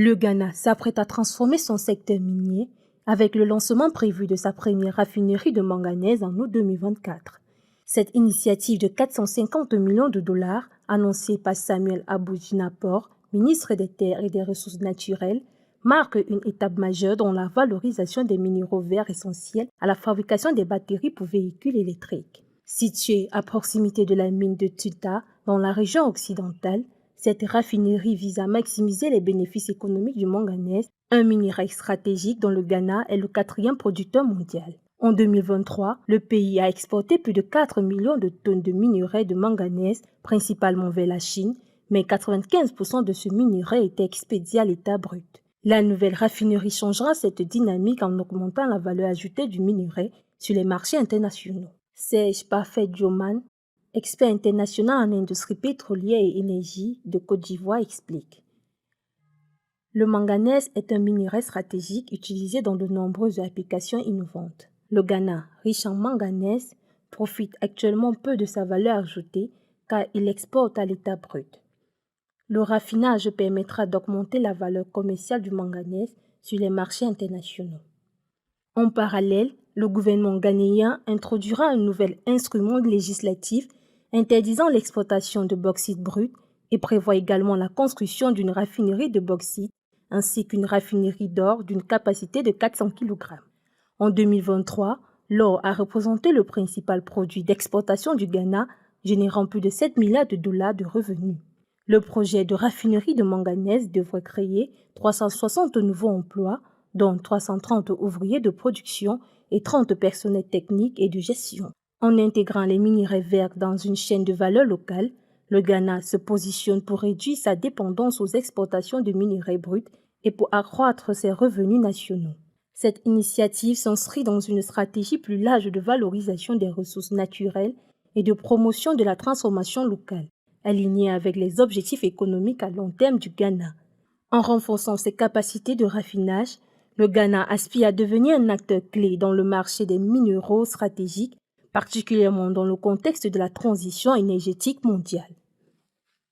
Le Ghana s'apprête à transformer son secteur minier avec le lancement prévu de sa première raffinerie de manganèse en août 2024. Cette initiative de 450 millions de dollars, annoncée par Samuel Abu Jinapor, ministre des Terres et des Ressources naturelles, marque une étape majeure dans la valorisation des minéraux verts essentiels à la fabrication des batteries pour véhicules électriques. Située à proximité de la mine de Tuta, dans la région occidentale, cette raffinerie vise à maximiser les bénéfices économiques du manganèse, un minerai stratégique dont le Ghana est le quatrième producteur mondial. En 2023, le pays a exporté plus de 4 millions de tonnes de minerai de manganèse, principalement vers la Chine, mais 95% de ce minerai était expédié à l'état brut. La nouvelle raffinerie changera cette dynamique en augmentant la valeur ajoutée du minerai sur les marchés internationaux. Serge Parfait-Dioman, expert international en industrie pétrolière et énergie de Côte d'Ivoire, explique. Le manganèse est un minerai stratégique utilisé dans de nombreuses applications innovantes. Le Ghana, riche en manganèse, profite actuellement peu de sa valeur ajoutée car il exporte à l'état brut. Le raffinage permettra d'augmenter la valeur commerciale du manganèse sur les marchés internationaux. En parallèle, le gouvernement ghanéen introduira un nouvel instrument législatif interdisant l'exportation de bauxite brut et prévoit également la construction d'une raffinerie de bauxite ainsi qu'une raffinerie d'or d'une capacité de 400 kg. En 2023, l'or a représenté le principal produit d'exportation du Ghana, générant plus de 7 milliards de dollars de revenus. Le projet de raffinerie de manganèse devrait créer 360 nouveaux emplois, dont 330 ouvriers de production et 30 personnels techniques et de gestion. En intégrant les minerais verts dans une chaîne de valeur locale, le Ghana se positionne pour réduire sa dépendance aux exportations de minerais bruts et pour accroître ses revenus nationaux. Cette initiative s'inscrit dans une stratégie plus large de valorisation des ressources naturelles et de promotion de la transformation locale, alignée avec les objectifs économiques à long terme du Ghana. En renforçant ses capacités de raffinage, le Ghana aspire à devenir un acteur clé dans le marché des minéraux stratégiques, particulièrement dans le contexte de la transition énergétique mondiale.